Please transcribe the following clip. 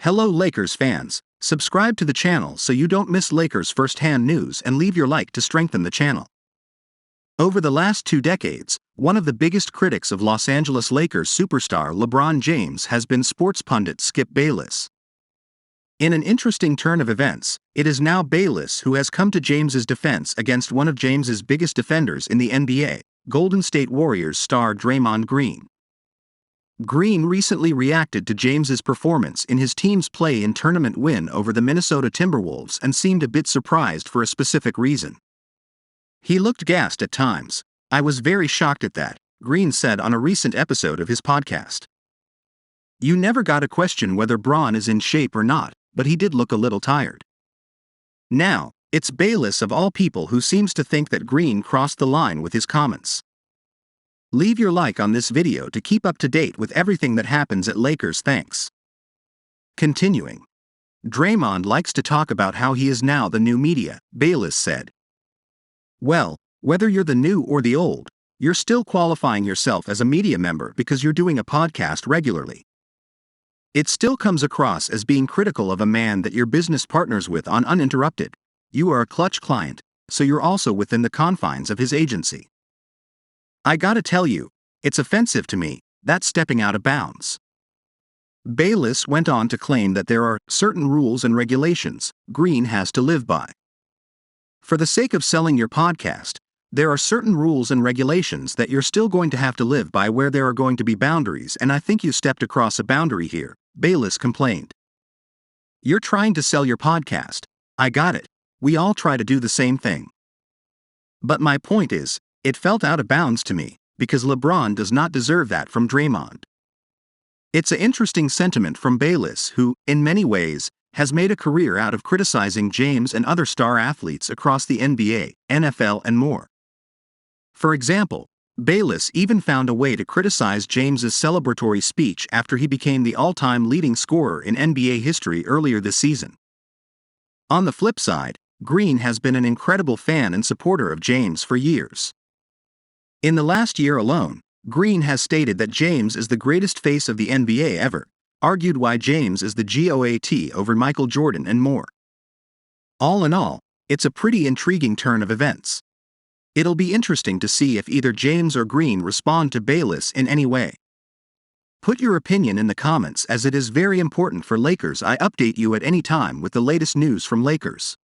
Hello Lakers fans, subscribe to the channel so you don't miss Lakers first-hand news and leave your like to strengthen the channel. Over the last 2 decades, one of the biggest critics of Los Angeles Lakers superstar LeBron James has been sports pundit Skip Bayless. In an interesting turn of events, it is now Bayless who has come to James's defense against one of James's biggest defenders in the NBA, Golden State Warriors star Draymond Green. Green recently reacted to James's performance in his team's play-in tournament win over the Minnesota Timberwolves and seemed a bit surprised for a specific reason. He looked gassed at times. "I was very shocked at that," Green said on a recent episode of his podcast. "You never got to question whether Bron is in shape or not, but he did look a little tired." Now, it's Bayless of all people who seems to think that Green crossed the line with his comments. Leave your like on this video to keep up to date with everything that happens at Lakers. Thanks. Continuing. Draymond likes to talk about how he is now the new media, Bayless said. "Well, whether you're the new or the old, you're still qualifying yourself as a media member because you're doing a podcast regularly. It still comes across as being critical of a man that you're business partners with on Uninterrupted. You are a Clutch client, so you're also within the confines of his agency. I gotta tell you, it's offensive to me, that's stepping out of bounds." Bayless went on to claim that there are certain rules and regulations Green has to live by. "For the sake of selling your podcast, there are certain rules and regulations that you're still going to have to live by where there are going to be boundaries, and I think you stepped across a boundary here," Bayless complained. "You're trying to sell your podcast. I got it. We all try to do the same thing. But my point is, it felt out of bounds to me, because LeBron does not deserve that from Draymond." It's an interesting sentiment from Bayless, who, in many ways, has made a career out of criticizing James and other star athletes across the NBA, NFL and more. For example, Bayless even found a way to criticize James's celebratory speech after he became the all-time leading scorer in NBA history earlier this season. On the flip side, Green has been an incredible fan and supporter of James for years. In the last year alone, Green has stated that James is the greatest face of the NBA ever, argued why James is the GOAT over Michael Jordan and more. All in all, it's a pretty intriguing turn of events. It'll be interesting to see if either James or Green respond to Bayless in any way. Put your opinion in the comments, as it is very important for Lakers. I update you at any time with the latest news from Lakers.